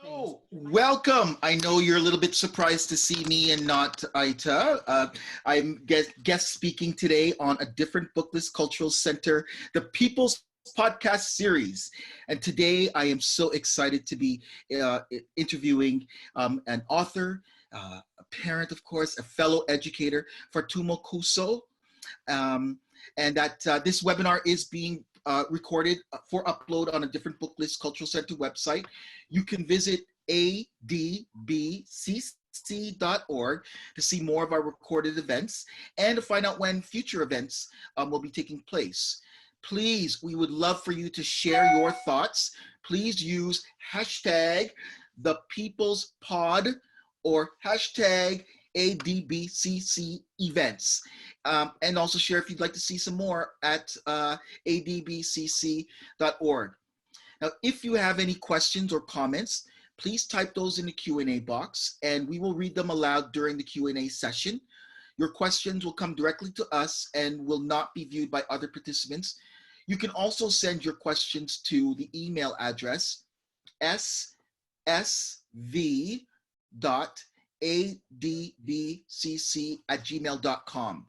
Oh, welcome. I know you're a little bit surprised to see me and not Aita. I'm guest speaking today on a different booklist cultural center, the People's Podcast series. And today I am so excited to be interviewing an author, a parent, of course, a fellow educator, Fartumo Kusow. Um, and that this webinar is being recorded for upload on a different booklist cultural center website. You can visit adbcc.org to see more of our recorded events and to find out when future events will be taking place. Please, we would love for you to share your thoughts. Please use hashtag the People's Pod or hashtag ADBCC events. And also share if you'd like to see some more at adbcc.org. Now, if you have any questions or comments, please type those in the Q&A box and we will read them aloud during the Q&A session. Your questions will come directly to us and will not be viewed by other participants. You can also send your questions to the email address ssv.adbcc@gmail.com.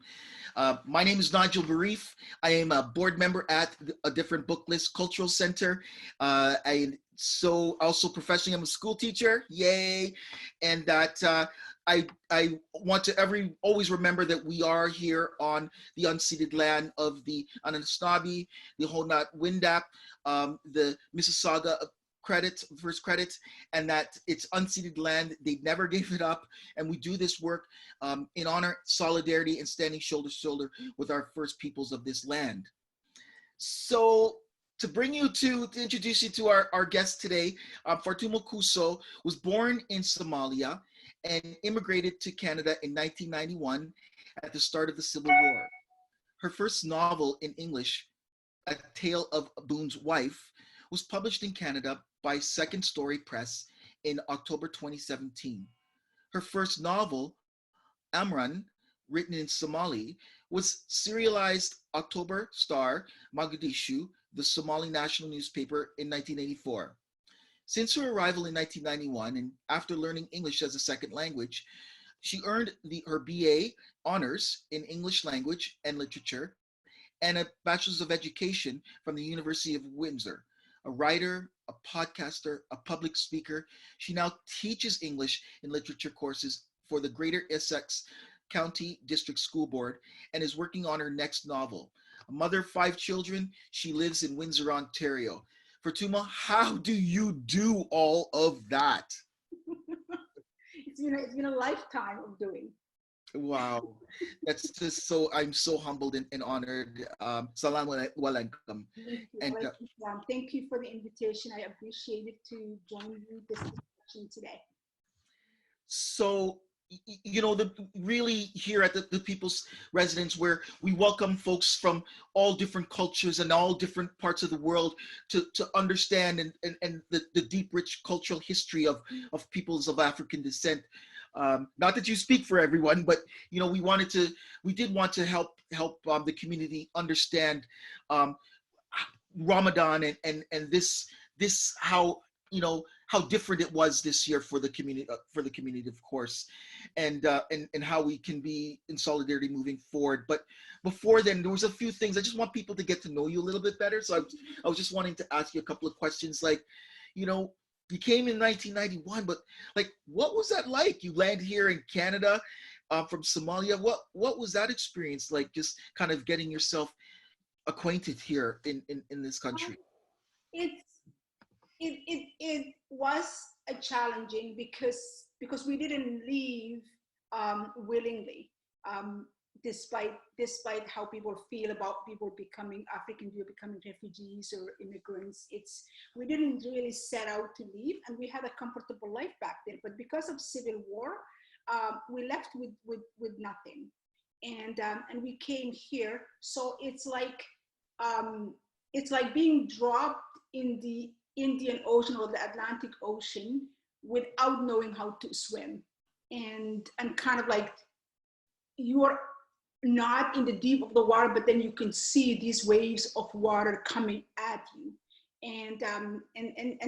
My name is Nigel Barif. I am a board member at a different booklist cultural center. I also professionally I'm a school teacher, yay! And that I want to always remember that we are here on the unceded land of the Anishinaabe, the Honat Wendat, the Mississauga first credit, and that it's unceded land. They never gave it up. And we do this work in honor, solidarity, and standing shoulder to shoulder with our first peoples of this land. So to introduce you to our guest today, Fartumo Kusow was born in Somalia and immigrated to Canada in 1991 at the start of the Civil War. Her first novel in English, A Tale of Boone's Wife, was published in Canada by Second Story Press in October 2017. Her first novel, Amran, written in Somali, was serialized October Star Mogadishu, the Somali national newspaper, in 1984. Since her arrival in 1991, and after learning English as a second language, she earned her BA honors in English language and literature and a Bachelor's of Education from the University of Windsor. A writer, a podcaster, a public speaker, she now teaches English and literature courses for the Greater Essex County District School Board and is working on her next novel. A mother of 5 children, she lives in Windsor, Ontario. Fartumo, how do you do all of that? It's been a lifetime of doing. Wow, that's just I'm so humbled and honored. Salam alaikum. And thank you for the invitation. I appreciate it to join you this discussion today. So, really here at the People's Residence, where we welcome folks from all different cultures and all different parts of the world to understand and the deep, rich cultural history of peoples of African descent. Not that you speak for everyone, but we did want to help the community understand Ramadan and this how different it was this year for the community, of course, and how we can be in solidarity moving forward. But before then, there was a few things. I just want people to get to know you a little bit better. So I was just wanting to ask you a couple of questions, like, you came in 1991, but like, what was that like? You land here in Canada from Somalia. What was that experience like? Just kind of getting yourself acquainted here in this country. It was a challenging because we didn't leave willingly. Despite how people feel about people becoming refugees or immigrants, we didn't really set out to leave, and we had a comfortable life back then. But because of civil war, we left with nothing, and we came here. So it's like being dropped in the Indian Ocean or the Atlantic Ocean without knowing how to swim, and kind of like you're not in the deep of the water, but then you can see these waves of water coming at you. And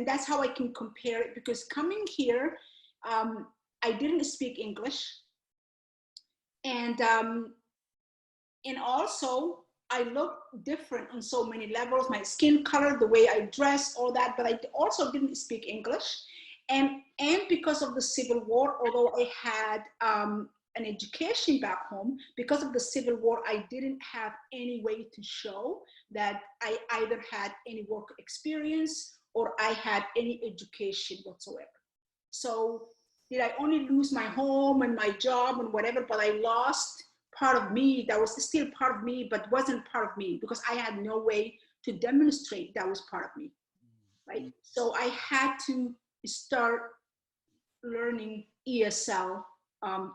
that's how I can compare it, because coming here, I didn't speak English, and also I look different on so many levels, my skin color, the way I dress, all that, but I also didn't speak English. And because of the Civil War, although I had an education back home, because of the Civil War, I didn't have any way to show that I either had any work experience or I had any education whatsoever. So did I only lose my home and my job and whatever, but I lost part of me that was still part of me, but wasn't part of me because I had no way to demonstrate that was part of me, right? So I had to start learning ESL,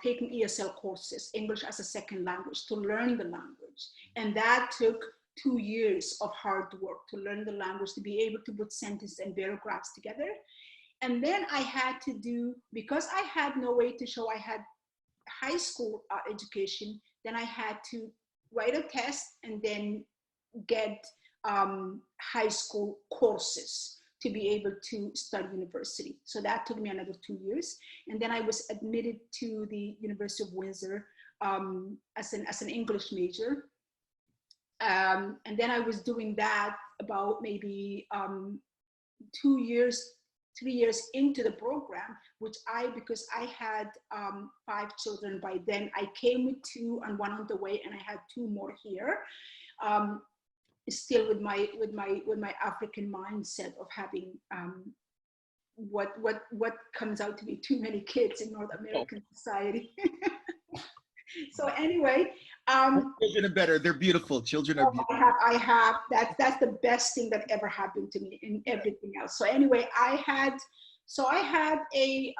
taking ESL courses, English as a second language, to learn the language. And that took 2 years of hard work to learn the language, to be able to put sentences and paragraphs together. And then I had to do, because I had no way to show I had high school education, then I had to write a test and then get high school courses to be able to study university. So that took me another 2 years. And then I was admitted to the University of Windsor as an English major. And then I was doing that about maybe 2 years, 3 years into the program, which because I had 5 children by then. I came with 2 and 1 on the way, and I had 2 more here. Still with my African mindset of having what comes out to be too many kids in North American society. So anyway, children are better. They're beautiful. Children are beautiful. I have that's the best thing that ever happened to me in everything else. So anyway, I had a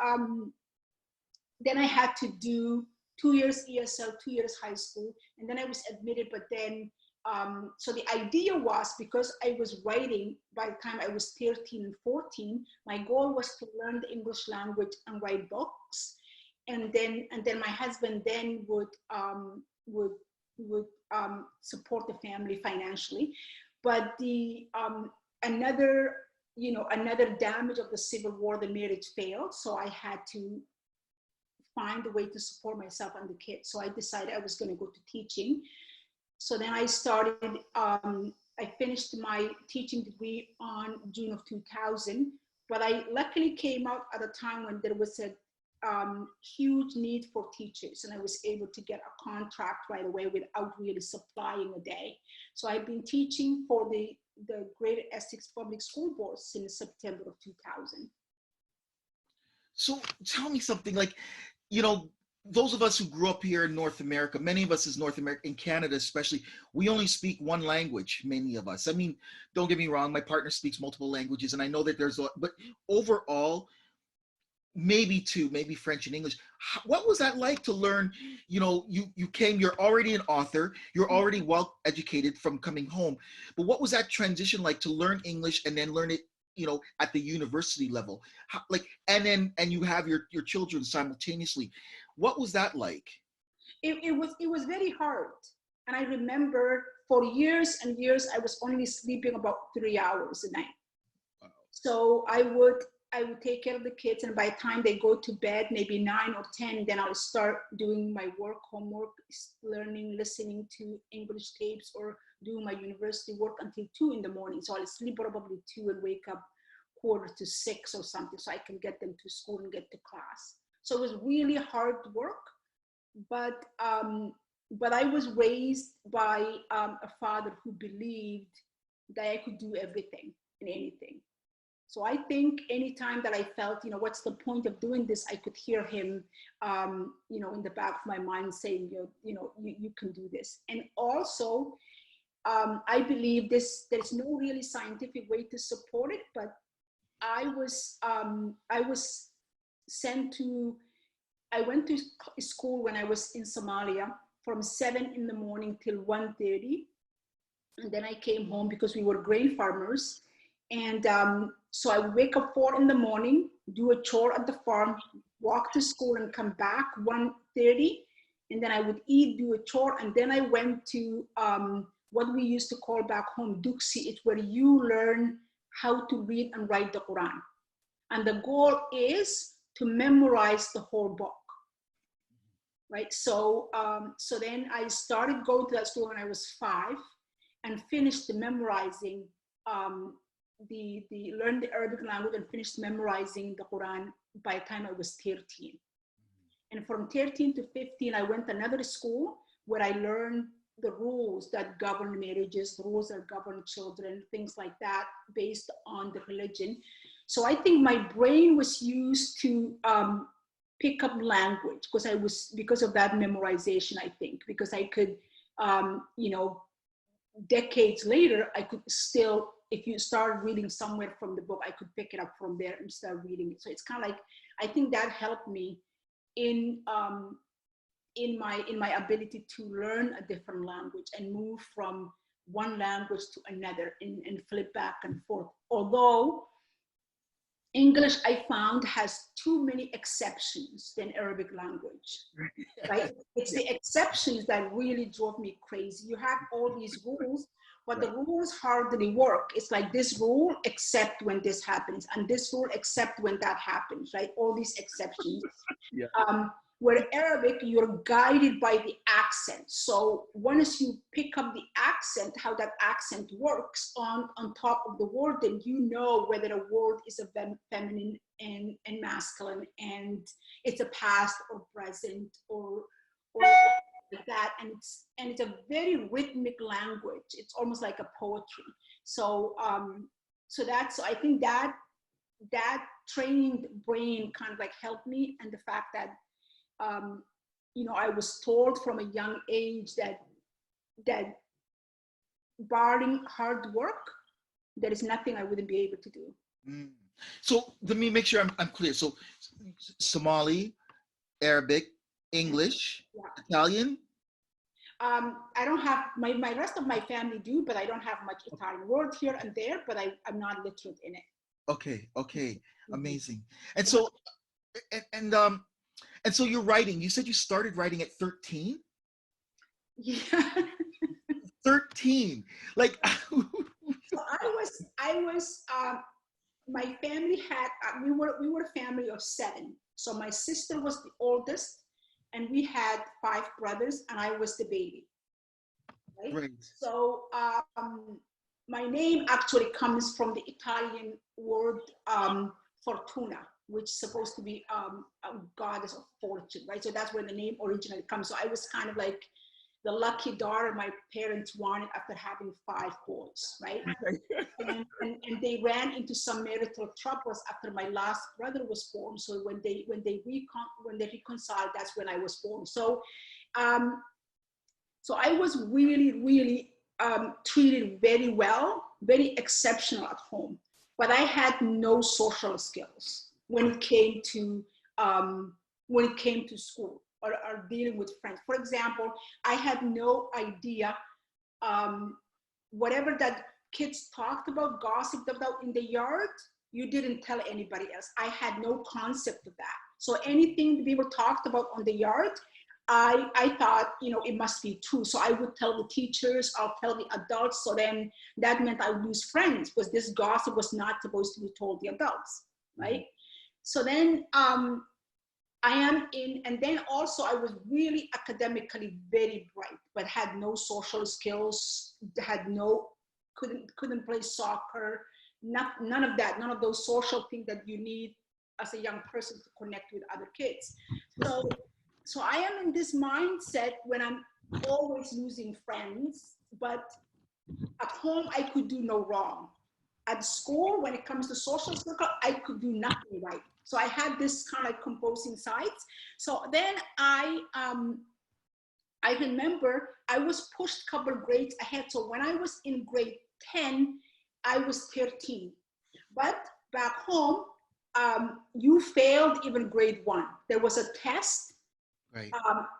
then I had to do 2 years ESL, 2 years high school, and then I was admitted. But then so the idea was, because I was writing by the time I was 13 and 14, my goal was to learn the English language and write books. And then my husband then would support the family financially. But the another damage of the Civil War, the marriage failed. So I had to find a way to support myself and the kids. So I decided I was going to go to teaching. So then I started, I finished my teaching degree on June of 2000, but I luckily came out at a time when there was a huge need for teachers, and I was able to get a contract right away without really supplying a day. So I've been teaching for the Greater Essex Public School Board since September of 2000. So tell me something, like, those of us who grew up here in North America, many of us as North America, in Canada especially, we only speak one language, many of us. I mean, don't get me wrong, my partner speaks multiple languages, and I know that but overall, maybe 2, maybe French and English. What was that like to learn? You're already an author, you're already well educated from coming home, but what was that transition like to learn English and then learn it at the university level? And you have your children simultaneously. What was that like? It was very hard. And I remember for years and years, I was only sleeping about 3 hours a night. Wow. So I would take care of the kids, and by the time they go to bed, maybe 9 or 10, then I'll start doing my work, homework, learning, listening to English tapes, or doing my university work until 2 in the morning. So I'll sleep probably 2 and wake up 5:45 or something, so I can get them to school and get to class. So it was really hard work, but I was raised by a father who believed that I could do everything and anything. So I think anytime that I felt, what's the point of doing this, I could hear him, in the back of my mind saying, you can do this. And also, I believe there's no really scientific way to support it, but I went to school when I was in Somalia from 7 in the morning till 1:30. And then I came home because we were grain farmers. And so I would wake up 4 in the morning, do a chore at the farm, walk to school and come back 1:30. And then I would eat, do a chore. And then I went to what we used to call back home Duxi. It's where you learn how to read and write the Quran. And the goal is to memorize the whole book, right? So, so then I started going to that school when I was 5 and finished memorizing, learned the Arabic language and finished memorizing the Quran by the time I was 13. And from 13 to 15, I went to another school where I learned the rules that govern marriages, the rules that govern children, things like that, based on the religion. So I think my brain was used to pick up language because of that memorization, I think, because I could, you know, decades later, I could still, if you start reading somewhere from the book, I could pick it up from there and start reading it. So it's kind of like, I think that helped me in my ability to learn a different language and move from one language to another and flip back and forth. Although English, I found, has too many exceptions than Arabic language, right? It's the exceptions that really drove me crazy. You have all these rules, but the rules hardly work. It's like this rule, except when this happens, and this rule, except when that happens, right? All these exceptions. Yeah. Where Arabic, you're guided by the accent. So once you pick up the accent, how that accent works on top of the word, then you know whether a word is a feminine and masculine, and it's a past or present or like that. And it's a very rhythmic language. It's almost like a poetry. So I think that trained brain kind of like helped me, and the fact that you know, I was told from a young age that barring hard work, there is nothing I wouldn't be able to do. Mm. So let me make sure I'm clear. So Somali, Arabic, English, Yeah. Italian? I don't have, my rest of my family do, but I don't have much Italian word here and there, but I'm not literate in it. Okay, amazing. And so, and so you're writing, you said you started writing at 13? Yeah. 13, like. So I was, my family had, we were a family of 7. So my sister was the oldest, and we had 5 brothers, and I was the baby. Right? Right. So my name actually comes from the Italian word fortuna, which is supposed to be a goddess of fortune, right? So that's where the name originally comes. So I was kind of like the lucky daughter my parents wanted after having 5 boys, right? and they ran into some marital troubles after my last brother was born. So when they reconciled, that's when I was born. So so I was really treated very well, very exceptional at home, but I had no social skills when it came to school or dealing with friends. For example, I had no idea whatever that kids talked about, gossiped about in the yard, you didn't tell anybody else. I had no concept of that. So anything people talked about on the yard, I thought, you know, it must be true. So I would tell the teachers, I'll tell the adults. So then that meant I would lose friends because this gossip was not supposed to be told the adults, right? Mm-hmm. So then and then also I was really academically very bright, but had no social skills, couldn't play soccer, none of that, none of those social things that you need as a young person to connect with other kids. So I am in this mindset when I'm always losing friends, but at home I could do no wrong. At school, when it comes to social circle, I could do nothing right. So I had this kind of like composing sides. So then I remember I was pushed a couple of grades ahead. So when I was in grade 10, I was 13. But back home, you failed even grade 1. There was a test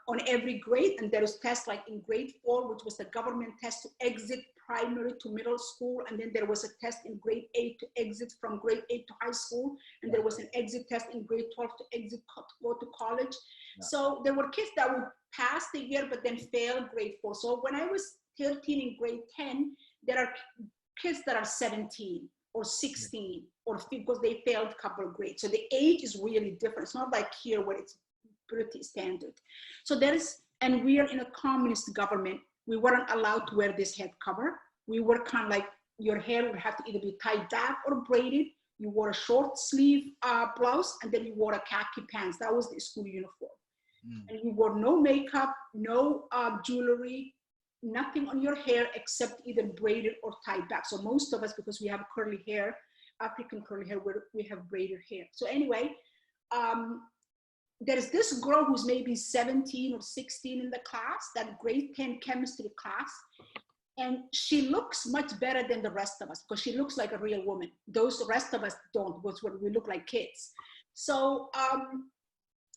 on every grade, and there was tests like in grade 4, which was the government test to exit primary to middle school, and then there was a test in grade 8 to exit from grade 8 to high school, and there was an exit test in grade 12 to exit to go to college. So there were kids that would pass the year but then fail grade 4. So when I was 13 in grade 10, there are kids that are 17. or 16, or because they failed a couple of grades. So the age is really different. It's not like here where it's pretty standard. So and we are in a communist government. We weren't allowed to wear this head cover. We were kind of like, your hair would have to either be tied back or braided. You wore a short sleeve blouse, and then you wore a khaki pants. That was the school uniform. And you wore no makeup, no jewelry, nothing on your hair except either braided or tied back. So most of us, because we have curly hair, African curly hair, we have braided hair. So anyway, there's this girl who's maybe 17 or 16 in the class, that grade 10 chemistry class. And she looks much better than the rest of us because she looks like a real woman. The rest of us don't, because we look like kids. So,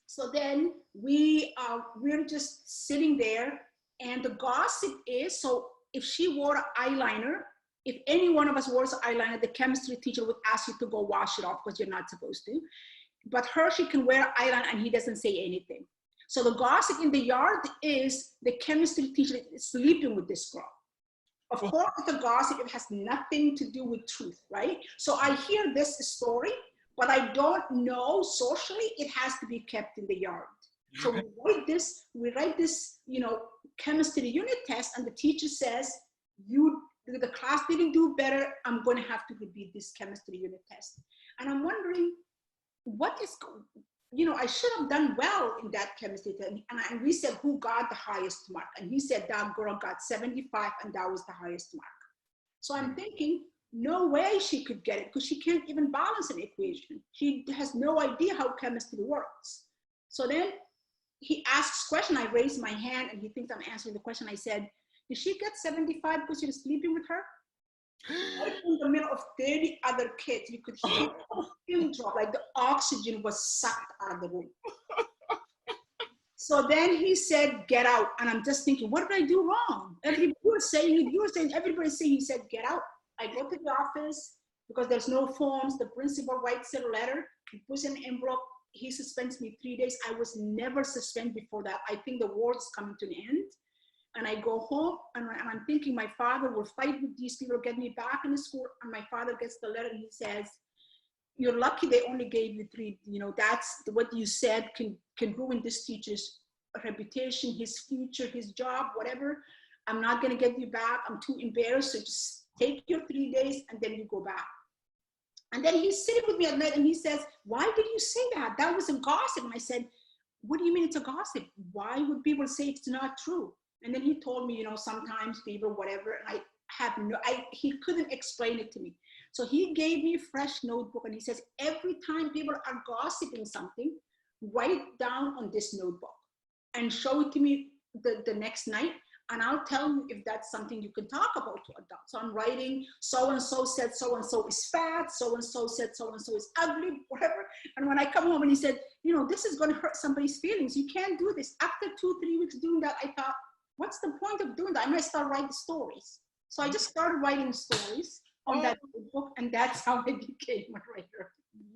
so then we're just sitting there, and the gossip is, so if she wore an eyeliner, if any one of us wears an eyeliner, the chemistry teacher would ask you to go wash it off because you're not supposed to. But she can wear eyeliner and he doesn't say anything. So the gossip in the yard is the chemistry teacher is sleeping with this girl. Of course, the gossip, it has nothing to do with truth, right? So I hear this story, but I don't know socially, it has to be kept in the yard. So we write this, chemistry unit test, and the teacher says, the class didn't do better, I'm going to have to repeat this chemistry unit test. And I'm wondering, I should have done well in that chemistry test. And we said, who got the highest mark? And he said, that girl got 75, and that was the highest mark. So I'm thinking, no way she could get it, because she can't even balance an equation. She has no idea how chemistry works. So then he asks question, I raise my hand, and he thinks I'm answering the question. I said, did she get 75 because you were sleeping with her? Right in the middle of 30 other kids, you could hear a pin drop, like the oxygen was sucked out of the room. So then he said, get out. And I'm just thinking, what did I do wrong? Everybody was saying, everybody's saying, he said, get out. I go to the office because there's no forms. The principal writes a letter, he puts an envelope, he suspends me 3 days. I was never suspended before that. I think the world is coming to an end. And I go home, and I'm thinking my father will fight with these people, get me back in the school. And my father gets the letter, and he says, you're lucky they only gave you 3. That's what you said can ruin this teacher's reputation, his future, his job, whatever. I'm not going to get you back. I'm too embarrassed. So just take your 3 days, and then you go back. And then he's sitting with me at night, and he says, why did you say that? That was a gossip. And I said, what do you mean it's a gossip? Why would people say it's not true? And then he told me, sometimes people, whatever, and he couldn't explain it to me. So he gave me a fresh notebook, and he says, every time people are gossiping something, write it down on this notebook and show it to me the next night. And I'll tell you if that's something you can talk about to adults. So I'm writing, so-and-so said so-and-so is fat, so-and-so said so-and-so is ugly, whatever. And when I come home, and he said, this is going to hurt somebody's feelings. You can't do this. After 2-3 weeks doing that, I thought, what's the point of doing that? I might start writing stories. So I just started writing stories on that book, and that's how I became a writer.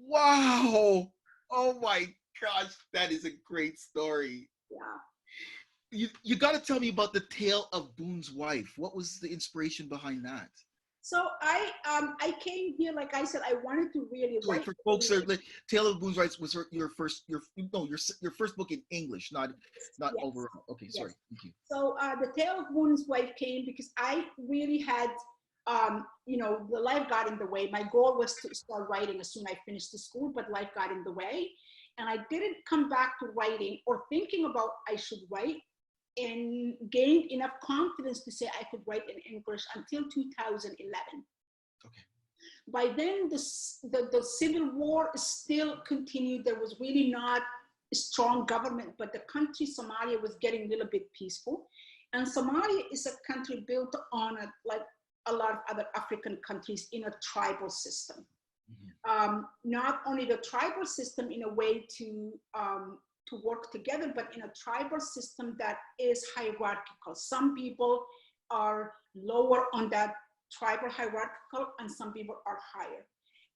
Wow. Oh my gosh, that is a great story. Yeah. You got to tell me about the tale of Boone's wife. What was the inspiration behind that? So I came here, like I said, I wanted to really write. For folks, Tale of Boone's Wife was your first book in English, not yes. Overall. Okay, yes. Sorry. Thank you. So the Tale of Boone's Wife came because I really had, the life got in the way. My goal was to start writing as soon as I finished the school, but life got in the way, and I didn't come back to writing or thinking about I should write, and gained enough confidence to say I could write in English until 2011. Okay. By then, the civil war still continued. There was really not a strong government, but the country, Somalia, was getting a little bit peaceful. And Somalia is a country built on, like a lot of other African countries, in a tribal system. Mm-hmm. Not only the tribal system in a way to work together, but in a tribal system that is hierarchical. Some people are lower on that tribal hierarchical, and some people are higher.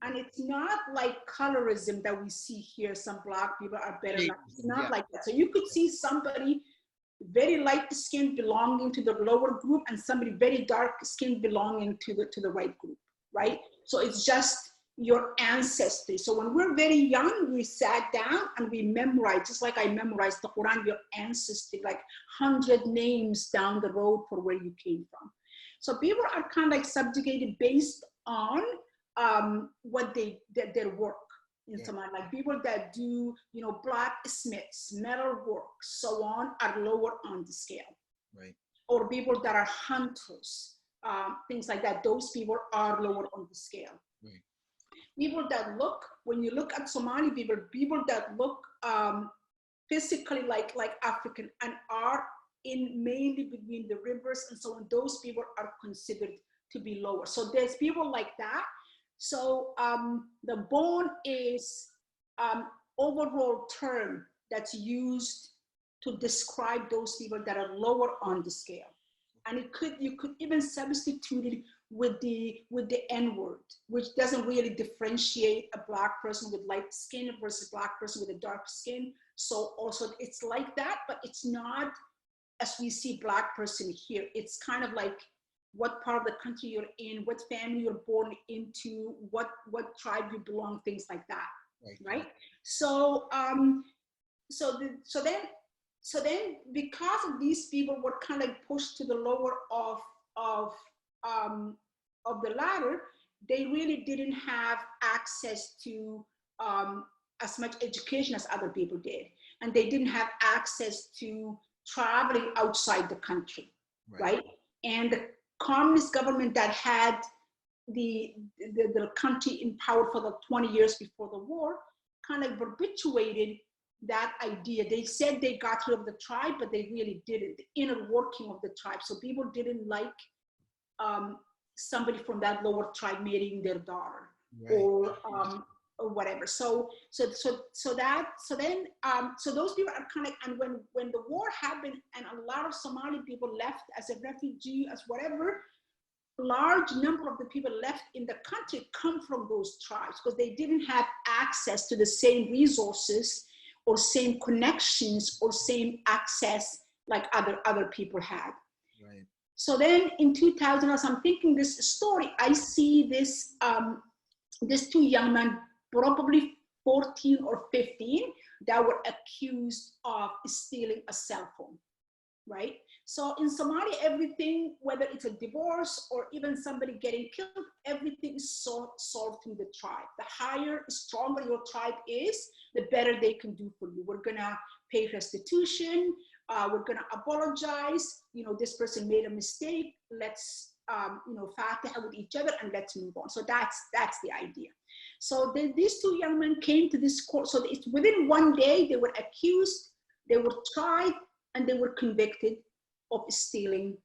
And it's not like colorism that we see here. Some Black people are better. It's not like that. So you could see somebody very light skinned belonging to the lower group, and somebody very dark skinned belonging to the right group. right? So it's just your ancestry. So when we're very young, we sat down and we memorized, just like I memorized the Quran, your ancestry, like 100 names down the road for where you came from. So people are kind of like subjugated based on what their work in Somalia. Like people that do, blacksmiths, metal work, so on, are lower on the scale. Right. Or people that are hunters, things like that. Those people are lower on the scale. Right. People that look, when you look at Somali people that look physically like African and are in mainly between the rivers and so on, those people are considered to be lower. So there's people like that. So the Boon is overall term that's used to describe those people that are lower on the scale. And you could even substitute it with the N-word, which doesn't really differentiate a Black person with light skin versus a Black person with a dark skin. So also it's like that, but it's not as we see Black person here. It's kind of like what part of the country you're in, what family you're born into, what tribe you belong, things like that, right? So so then because of these people were kind of pushed to the lower of the ladder, they really didn't have access to as much education as other people did, and they didn't have access to traveling outside the country, right? And the communist government that had the country in power for the 20 years before the war kind of perpetuated that idea. They said they got rid of the tribe, but they really didn't. The inner working of the tribe. So people didn't like somebody from that lower tribe marrying their daughter, or whatever. So those people are kind of, and when the war happened and a lot of Somali people left as a refugee, as whatever, large number of the people left in the country come from those tribes because they didn't have access to the same resources or same connections or same access like other people had. Right. So then in 2000, as I'm thinking this story, I see this these two young men, probably 14 or 15, that were accused of stealing a cell phone, right? So in Somalia, everything, whether it's a divorce or even somebody getting killed, everything is solved through the tribe. The higher, stronger your tribe is, the better they can do for you. We're gonna pay restitution, we're gonna apologize, this person made a mistake, let's fatiha with each other and let's move on. So that's the idea. So these two young men came to this court. So it's within one day, they were accused, they were tried, and they were convicted of stealing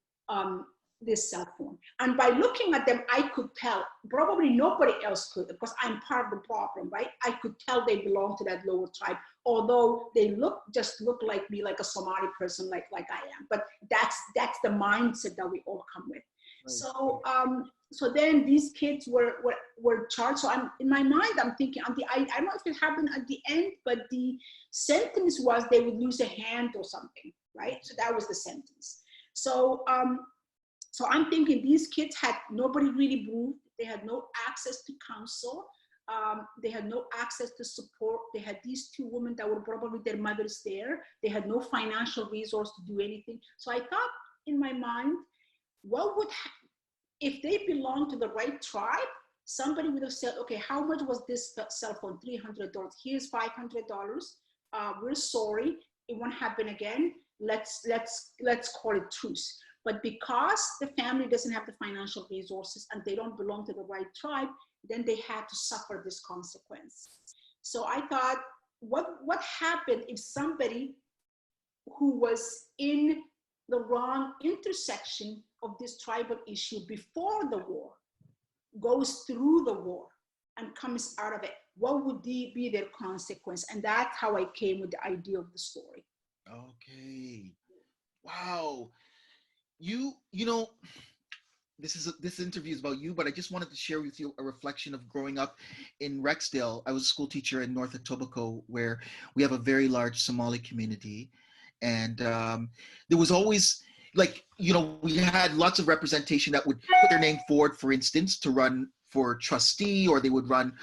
this cell phone. And by looking at them, I could tell, probably nobody else could, because I'm part of the problem, right? I could tell they belong to that lower tribe, although they just look like me, like a Somali person, like I am. But that's the mindset that we all come with. Right. So then these kids were charged. So in my mind, I'm thinking, I don't know if it happened at the end, but the sentence was they would lose a hand or something, right? So that was the sentence. So I'm thinking these kids had nobody really moved. They had no access to counsel. They had no access to support. They had these two women that were probably their mothers there. They had no financial resource to do anything. So I thought in my mind, if they belong to the right tribe, somebody would have said, okay, how much was this cell phone? $300. Here's $500. We're sorry, it won't happen again. Let's call it truce. But because the family doesn't have the financial resources and they don't belong to the right tribe, then they had to suffer this consequence. So I thought, what happened if somebody who was in the wrong intersection of this tribal issue before the war goes through the war and comes out of it? What would be their consequence? And that's how I came with the idea of the story. Okay. Wow. You know, this interview is about you, but I just wanted to share with you a reflection of growing up in Rexdale. I was a school teacher in North Etobicoke, where we have a very large Somali community. And there was always, we had lots of representation that would put their name forward, for instance, to run for trustee, or they would run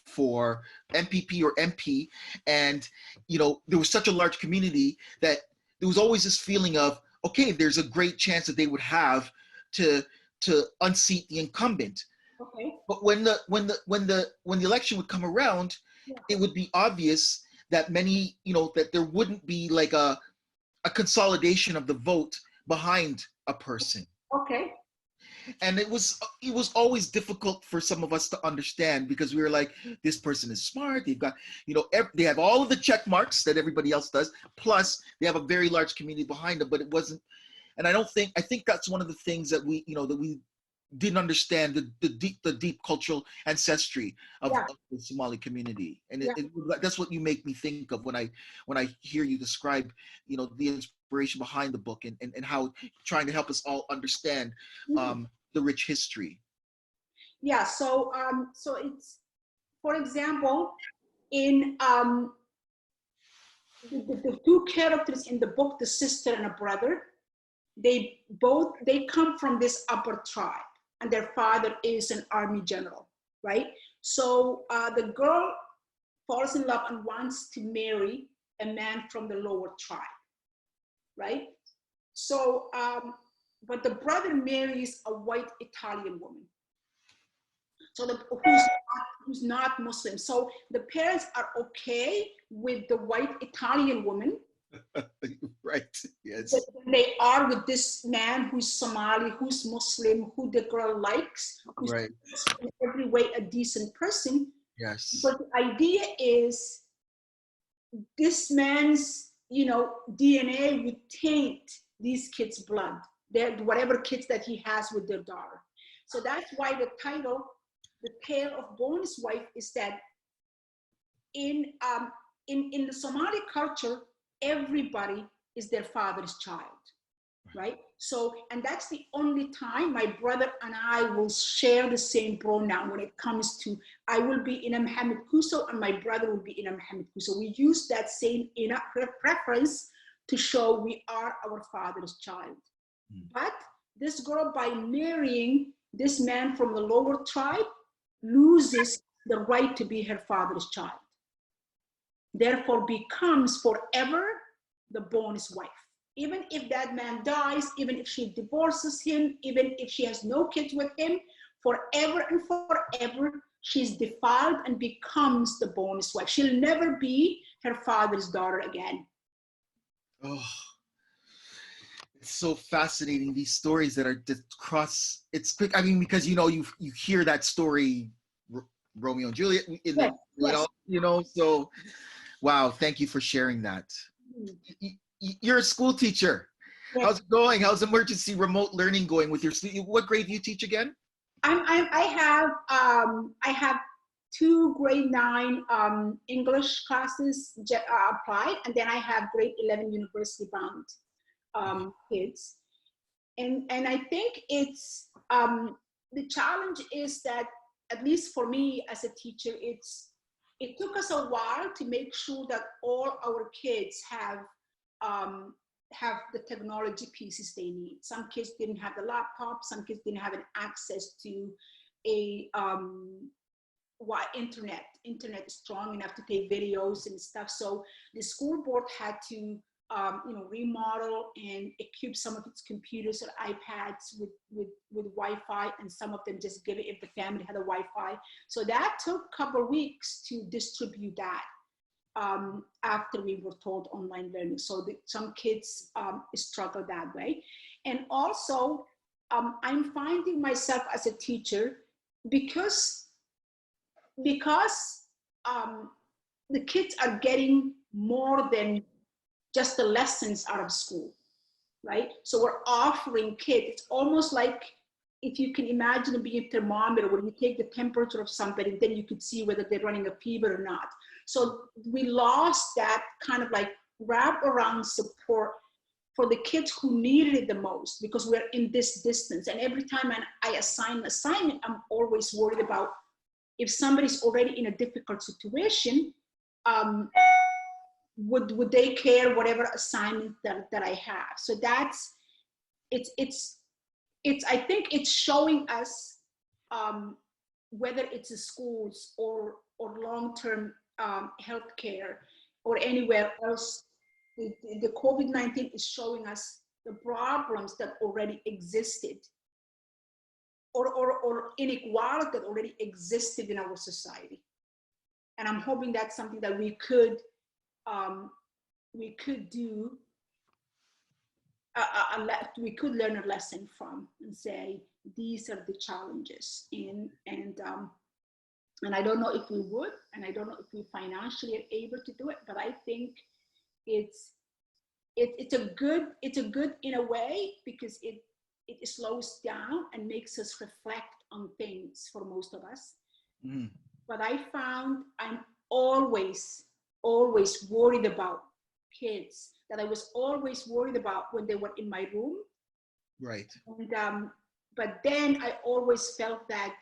for MPP or MP. And, there was such a large community that there was always this feeling of, okay, there's a great chance that they would have to unseat the incumbent. Okay. But when the election would come around, Yeah. it would be obvious that many, that there wouldn't be like a consolidation of the vote behind a person. Okay. And it was always difficult for some of us to understand, because we were like, this person is smart, they've got, they have all of the check marks that everybody else does, plus they have a very large community behind them. But it wasn't, and I think that's one of the things that we didn't understand, the deep cultural ancestry of, Yeah. of the Somali community. And Yeah. that's what you make me think of when I hear you describe, the inspiration behind the book, and how trying to help us all understand the rich history. Yeah. So it's, for example, in the two characters in the book, the sister and a brother, they come from this upper tribe, and their father is an army general, right? So the girl falls in love and wants to marry a man from the lower tribe, right? So, but the brother marries a white Italian woman, so who's not Muslim. So the parents are okay with the white Italian woman. Right. Yes. But they are with this man who's Somali, who's Muslim, who the girl likes, who's Right. in every way a decent person. Yes. But the idea is this man's, DNA would taint these kids' blood, whatever kids that he has with their daughter. So that's why the title, The Tale of Boone's Wife, is that in the Somali culture, everybody is their father's child, right? So, and that's the only time my brother and I will share the same pronoun when it comes to, I will be Ina Mohammed Kusow and my brother will be Ina Mohammed Kusow. We use that same Ina preference to show we are our father's child. But this girl, by marrying this man from the lower tribe, loses the right to be her father's child. Therefore becomes forever the Boone's wife. Even if that man dies, even if she divorces him, even if she has no kids with him, forever and forever, she's defiled and becomes the Boone's wife. She'll never be her father's daughter again. Oh, it's so fascinating, these stories that are just it's quick. I mean, because you hear that story, Romeo and Juliet, in the, Yes. So wow, thank you for sharing that. You're a school teacher. Yes. How's it going? How's emergency remote learning going with your students? What grade do you teach again? I have 2 grade 9 English classes applied, and then I have grade 11 university bound kids. And I think it's the challenge is that, at least for me as a teacher, it took us a while to make sure that all our kids have the technology pieces they need. Some kids didn't have the laptop, some kids didn't have an access to a internet strong enough to take videos and stuff. So the school board had to remodel and equip some of its computers or iPads with Wi-Fi, and some of them just give it if the family had a Wi-Fi. So that took a couple of weeks to distribute that after we were told online learning. So some kids struggle that way. And also, I'm finding myself as a teacher, because the kids are getting more than just the lessons out of school, right? So we're offering kids, it's almost like, if you can imagine it being a thermometer where you take the temperature of somebody and then you could see whether they're running a fever or not. So we lost that kind of like wrap around support for the kids who needed it the most, because we're in this distance. And every time I assign an assignment, I'm always worried about if somebody's already in a difficult situation, would they care whatever assignment that I have? So that's, I think it's showing us whether it's the schools or long-term healthcare or anywhere else, the COVID-19 is showing us the problems that already existed, or inequality that already existed in our society. And I'm hoping that's something that we could do, we could learn a lesson from and say, these are the challenges. And I don't know if we would, and I don't know if we financially are able to do it, but I think it's a good in a way, because it slows down and makes us reflect on things for most of us. Mm. But I found I'm always worried about kids, that I was always worried about when they were in my room. Right. And but then I always felt that,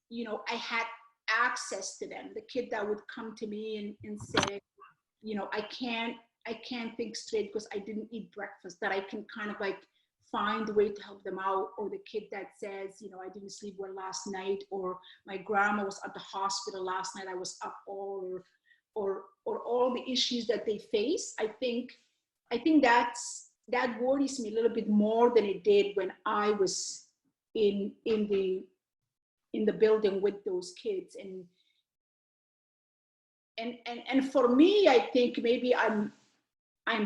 you know, I had access to them. The kid that would come to me and say, you know, I can't think straight because I didn't eat breakfast, that I can kind of like find a way to help them out. Or the kid that says, you know, I didn't sleep well last night, or my grandma was at the hospital last night, I was up all, or all the issues that they face. I think that worries me a little bit more than it did when I was in the building with those kids. And for me, I think maybe I'm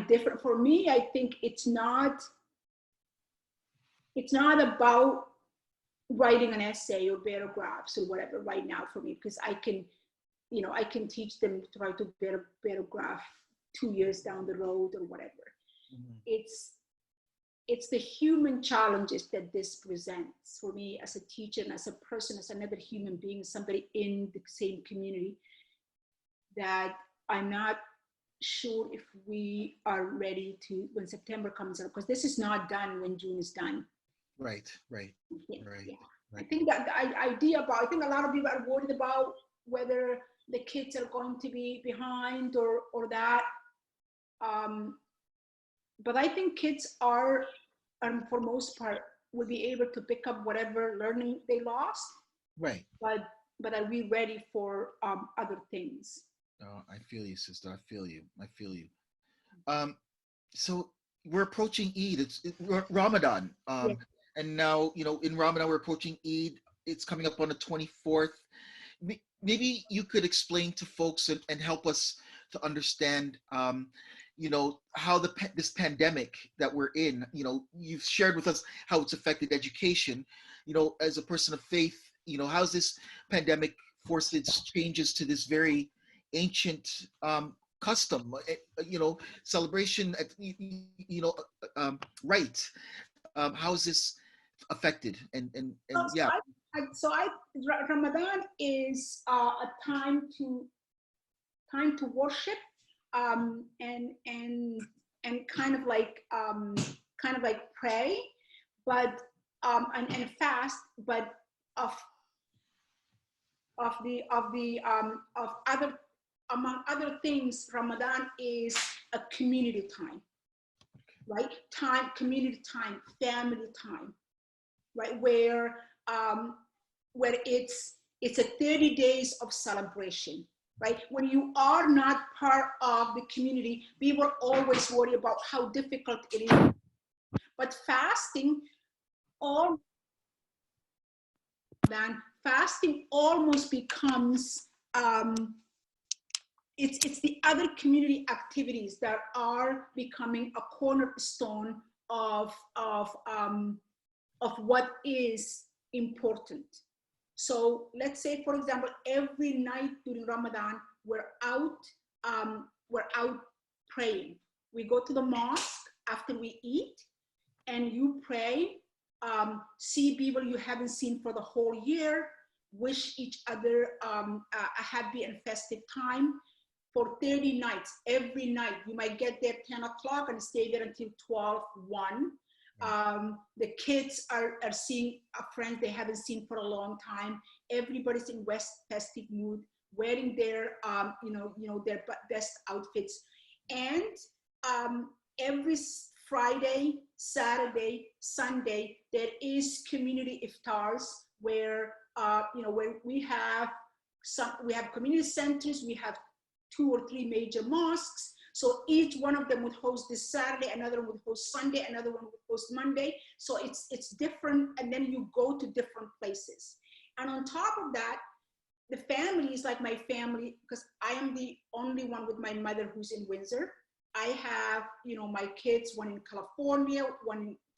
different. For me, I think it's not about writing an essay or paragraphs or whatever right now for me, because I can teach them to write a paragraph 2 years down the road or whatever. Mm-hmm. It's the human challenges that this presents for me as a teacher and as a person, as another human being, somebody in the same community, that I'm not sure if we are ready to, when September comes up, because this is not done when June is done. Right. Yeah. I think that the idea about, I think a lot of people are worried about whether the kids are going to be behind or that. But I think kids are, for most part, will be able to pick up whatever learning they lost. Right. But are we ready for other things? Oh, I feel you, sister. I feel you. So we're approaching Eid. It's Ramadan. Yeah. And now, you know, in Ramadan, we're approaching Eid. It's coming up on the 24th. Maybe you could explain to folks and help us to understand, you know, how this pandemic that we're in, you know, you've shared with us how it's affected education. You know, as a person of faith, you know, how's this pandemic forced its changes to this very ancient custom, you know, celebration, you know, right? How is this affected? And yeah. Ramadan is a time to worship, and kind of like pray, but and fast, but of other, among other things, Ramadan is a community time, right? Community time, family time, right? Where it's a 30 days of celebration, right? When you are not part of the community, we will always worry about how difficult it is. But fasting almost becomes it's the other community activities that are becoming a cornerstone of what is important. So let's say, for example, every night during Ramadan, we're out praying. We go to the mosque after we eat, and you pray, see people you haven't seen for the whole year, wish each other a happy and festive time for 30 nights. Every night, you might get there 10 o'clock and stay there until 12, 1. The kids are seeing a friend they haven't seen for a long time. Everybody's in festive mood, wearing their their best outfits. And every Friday, Saturday, Sunday, there is community iftars where, where we have community centers, we have 2 or 3 major mosques. So each one of them would host this Saturday, another one would host Sunday, another one would host Monday. So it's different, and then you go to different places. And on top of that, the families, like my family, because I am the only one with my mother who's in Windsor. I have, my kids, one in California,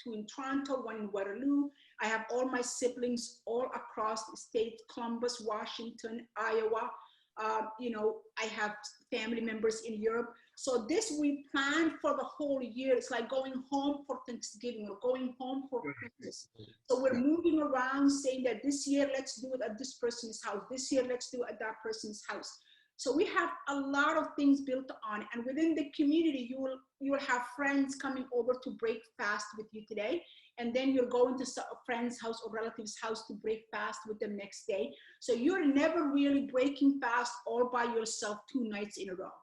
2 in Toronto, 1 in Waterloo. I have all my siblings all across the state, Columbus, Washington, Iowa. I have family members in Europe. So this we plan for the whole year. It's like going home for Thanksgiving or going home for Christmas. So we're moving around saying that this year, let's do it at this person's house. This year, let's do it at that person's house. So we have a lot of things built on, and within the community, you will have friends coming over to break fast with you today, and then you're going to a friend's house or relative's house to break fast with them next day. So you're never really breaking fast all by yourself 2 nights in a row,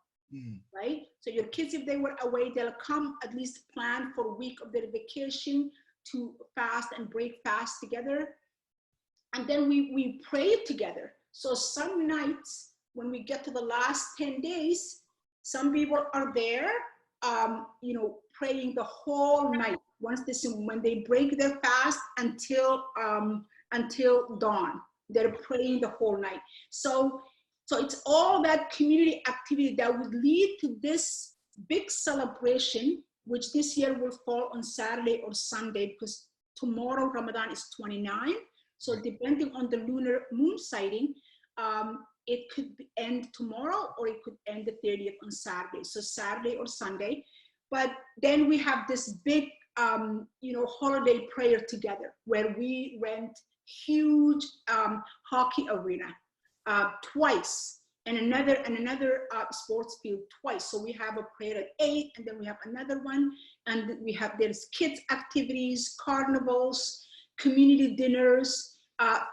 right? So your kids, if they were away, they'll come at least plan for a week of their vacation to fast and break fast together, and then we pray together. So some nights, when we get to the last 10 days, some people are there, praying the whole night. When they break their fast until dawn, they're praying the whole night. So it's all that community activity that would lead to this big celebration, which this year will fall on Saturday or Sunday, because tomorrow Ramadan is 29. So depending on the lunar moon sighting, it could end tomorrow or it could end the 30th on Saturday. So Saturday or Sunday. But then we have this big, holiday prayer together where we rent huge hockey arena twice, and another sports field twice. So we have a prayer at 8, and then we have another one, and there's kids activities, carnivals, community dinners,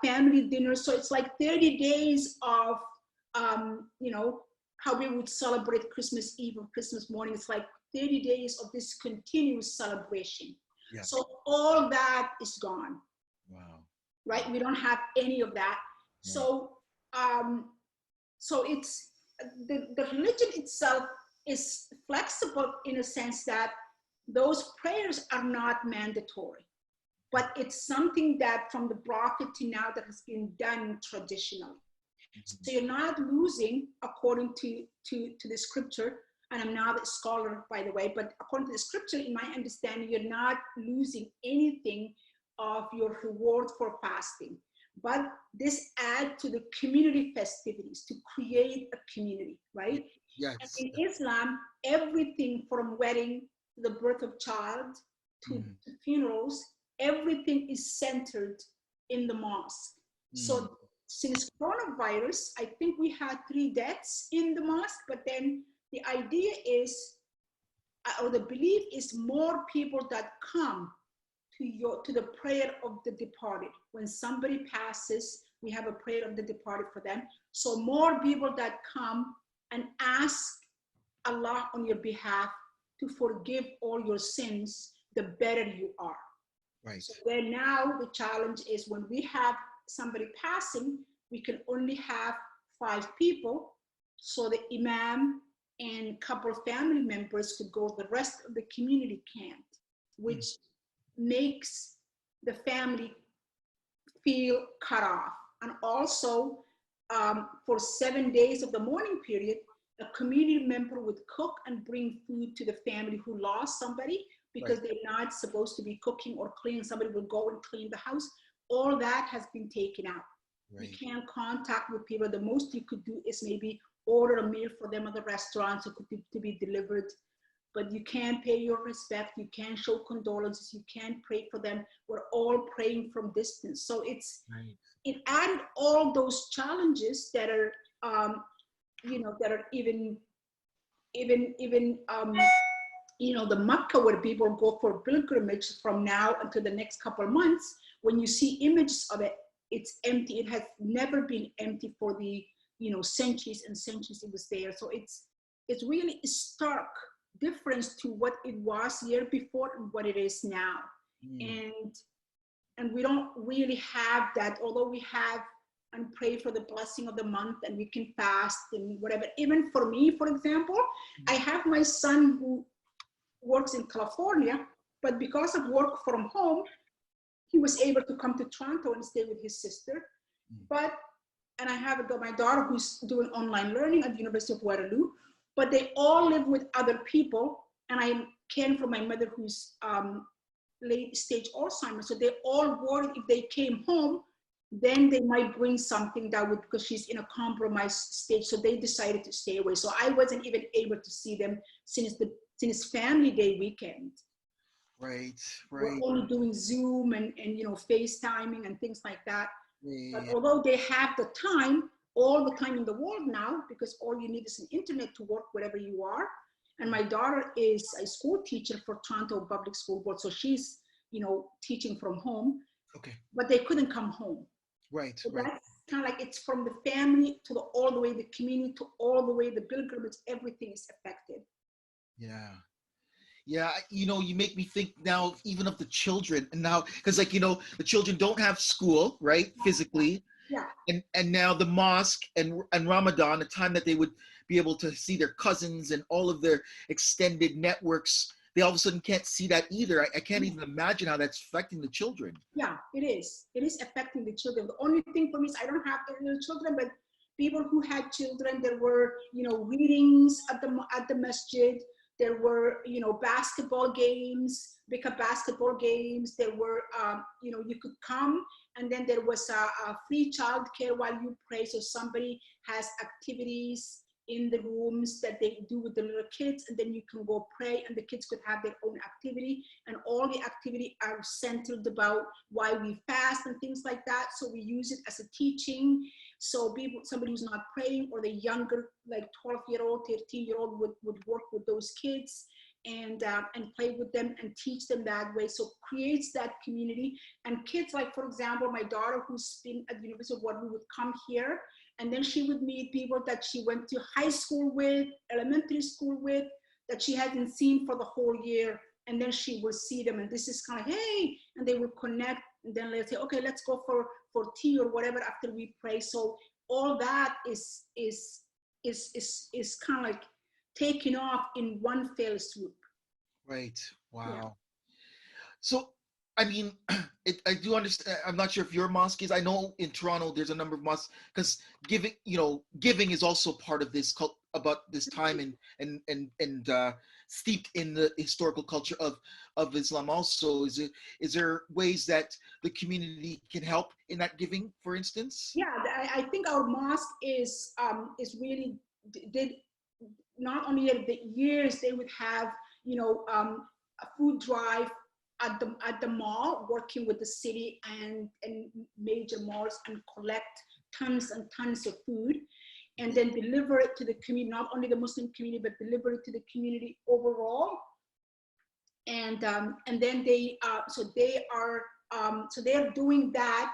family dinners. So it's like 30 days of, how we would celebrate Christmas Eve or Christmas morning. It's like 30 days of this continuous celebration. Yeah. So all that is gone. Wow. Right? We don't have any of that. Yeah. So it's the religion itself is flexible in a sense that those prayers are not mandatory, but it's something that from the prophet to now that has been done traditionally. So you're not losing, according to the scripture, and I'm not a scholar, by the way, but according to the scripture, in my understanding, you're not losing anything of your reward for fasting. But this adds to the community festivities to create a community, right? Yes. And in Islam, everything from wedding to the birth of child to funerals, everything is centered in the mosque. So since coronavirus, I think we had 3 deaths in the mosque, but then the idea is, or the belief is, more people that come to the prayer of the departed. When somebody passes, we have a prayer of the departed for them. So more people that come and ask Allah on your behalf to forgive all your sins, the better you are. Right. So then now the challenge is, when we have somebody passing, we can only have 5 people. So the imam and a couple of family members could go, the rest of the community can't, which makes the family feel cut off. And also for 7 days of the mourning period, a community member would cook and bring food to the family who lost somebody, because they're not supposed to be cooking or cleaning. Somebody will go and clean the house. All that has been taken out. Right. You can't contact with people. The most you could do is maybe order a meal for them at the restaurant to be delivered. But you can't pay your respect. You can't show condolences. You can't pray for them. We're all praying from distance. So it added all those challenges that are, that are even the Makkah, where people go for pilgrimage from now until the next couple of months. When you see images of it, it's empty. It has never been empty for the centuries and centuries it was there. So it's really stark difference to what it was year before and what it is now. Mm. And we don't really have that, although we have and pray for the blessing of the month and we can fast and whatever. Even for me, for example, I have my son who works in California, but because of work from home, he was able to come to Toronto and stay with his sister. But, and I have my daughter who's doing online learning at the University of Waterloo, but they all live with other people. And I came from my mother who's late stage Alzheimer's. So they all worried if they came home, then they might bring something that would, because she's in a compromised stage. So they decided to stay away. So I wasn't even able to see them since Family Day weekend. Right, We're right. only doing Zoom and FaceTiming and things like that. But Yeah. although they have the time, all the time in the world now, because all you need is an internet to work wherever you are. And my daughter is a school teacher for Toronto Public School Board. So she's, teaching from home, Okay. but they couldn't come home. Right, So right. that's kind of like, it's from the family to all the way the community to all the way the pilgrimage, everything is affected. Yeah. Yeah, you make me think now even of the children and now, because the children don't have school, right, physically, Yeah. and now the mosque and Ramadan, a time that they would be able to see their cousins and all of their extended networks, they all of a sudden can't see that either. I can't even imagine how that's affecting the children. Yeah, it is. It is affecting the children. The only thing for me is I don't have the little children, but people who had children, there were, readings at the masjid. There were, basketball games, big basketball games. There were, you could come, and then there was a free childcare while you pray. So somebody has activities in the rooms that they do with the little kids, and then you can go pray, and the kids could have their own activity, and all the activity are centered about why we fast and things like that. So we use it as a teaching. So somebody who's not praying, or the younger, like 12-year-old, 13-year-old would work with those kids and play with them and teach them that way. So creates that community. And kids, like, for example, my daughter who's been at the University of Waterloo would come here, and then she would meet people that she went to high school with, elementary school with, that she hadn't seen for the whole year. And then she will see them, and this is kind of, hey, and they will connect. And then they'll say, okay, let's go for tea or whatever after we pray. So all that is kind of like taking off in one fell swoop. Right. Yeah. Wow. So, I mean, I do understand. I'm not sure if your mosque is. I know in Toronto there's a number of mosques, because giving is also part of this cult about this time, and steeped in the historical culture of Islam. Also, is there ways that the community can help in that giving, for instance? Yeah, I think our mosque is really did not only the years they would have a food drive at the mall, working with the city and major malls, and collect tons and tons of food, and then deliver it to the community, not only the Muslim community, but deliver it to the community overall. And then they are doing that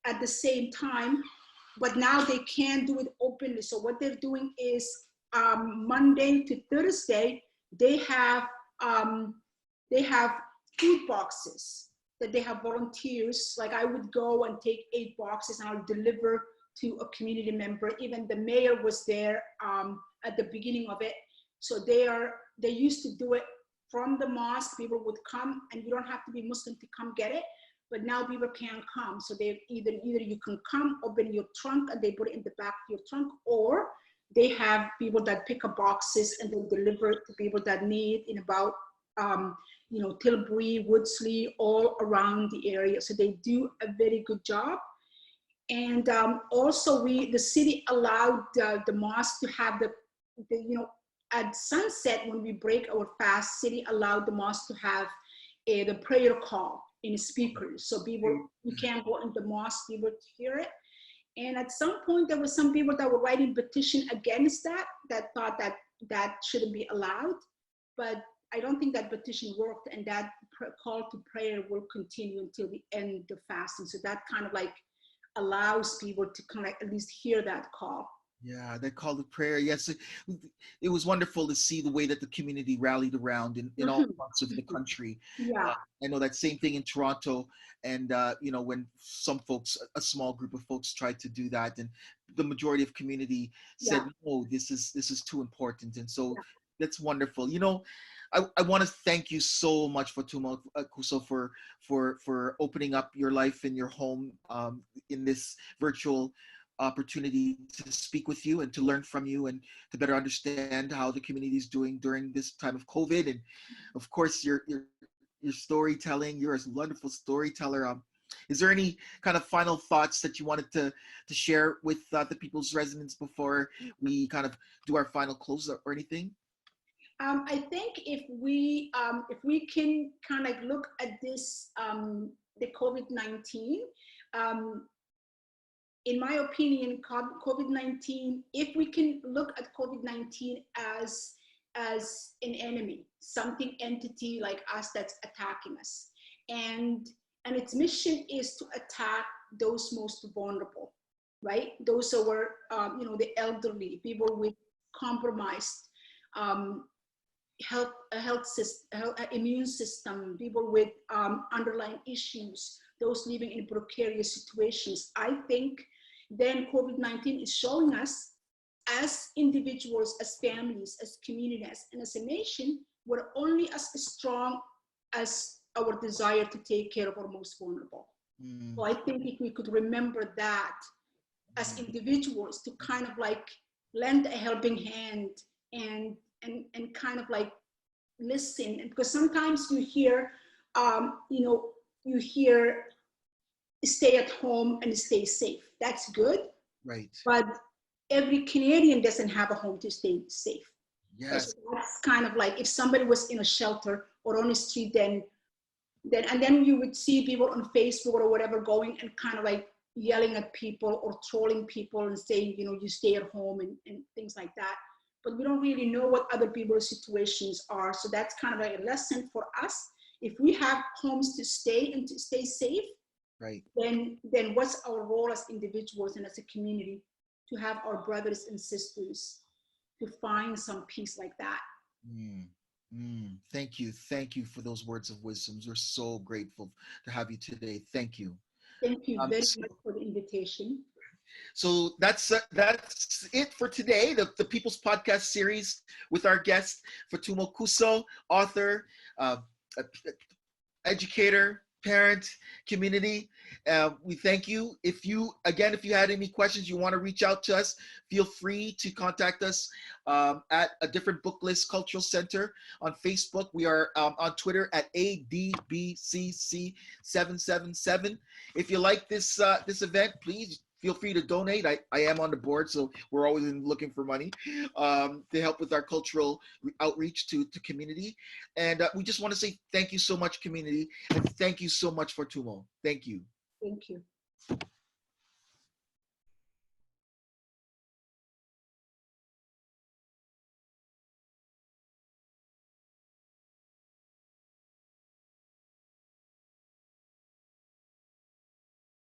at the same time, but now they can't do it openly. So what they're doing is Monday to Thursday, they have food boxes that they have volunteers. Like I would go and take 8 boxes and I'll deliver to a community member. Even the mayor was there at the beginning of it. So they used to do it from the mosque. People would come, and you don't have to be Muslim to come get it. But now people can't come. So they either you can come, open your trunk, and they put it in the back of your trunk, or they have people that pick up boxes and they deliver it to people that need in about Tilbury, Woodsley, all around the area. So they do a very good job. And also the city allowed the mosque to have the at sunset, when we break our fast, city allowed the mosque to have the prayer call in speakers. So people, you can't go in the mosque, people to hear it. And at some point, there were some people that were writing petition against that thought that shouldn't be allowed. But I don't think that petition worked, and that call to prayer will continue until the end of fasting. So that kind of like allows people to kind of at least hear that call. Yeah, that call to prayer. Yes, it was wonderful to see the way that the community rallied around in all Mhm, parts of the mhm. country. Yeah, I know that same thing in Toronto, and when some folks, a small group of folks, tried to do that, and the majority of community yeah, said, "No, this is too important," and so yeah. that's wonderful. I want to thank you so much, Fartumo Kusow, for opening up your life and your home in this virtual opportunity to speak with you and to learn from you and to better understand how the community is doing during this time of COVID. And of course, your storytelling. You're a wonderful storyteller. Is there any kind of final thoughts that you wanted to share with the people's residents before we kind of do our final close or anything? I think if we can kind of look at this the COVID-19, um, in my opinion, COVID-19, if we can look at COVID-19 as an enemy, something entity like us that's attacking us, and its mission is to attack those most vulnerable, right? Those who were, the elderly, people with compromised um, health system, immune system, people with underlying issues, those living in precarious situations. I think then COVID-19 is showing us as individuals, as families, as communities, and as a nation, we're only as strong as our desire to take care of our most vulnerable. Mm, So I think if we could remember that as mm, individuals to kind of like lend a helping hand and kind of like listen, because sometimes you hear you hear stay at home and stay safe. That's good, right. but every Canadian doesn't have a home to stay safe. So Yes. that's kind of like if somebody was in a shelter or on the street, then you would see people on Facebook or whatever going and kind of like yelling at people or trolling people and saying, you stay at home and things like that. But we don't really know what other people's situations are. So that's kind of like a lesson for us. If we have homes to stay and to stay safe, Right. then what's our role as individuals and as a community to have our brothers and sisters to find some peace like that? Mm, Thank you. Thank you for those words of wisdom. We're so grateful to have you today. Thank you. Thank you Um, very so, much for the invitation. so that's it for today. The People's Podcast series with our guest Fartumo Kusow, author, uh, educator, parent, community. We thank you. If you had any questions, you want to reach out to us, feel free to contact us at a different book list cultural center on Facebook. We are on Twitter at ADBCC777. If you like this event, please feel free to donate. I am on the board, so we're always looking for money to help with our cultural outreach to community. And we just want to say thank you so much, community, and thank you so much, Fartumo. Thank you. Thank you.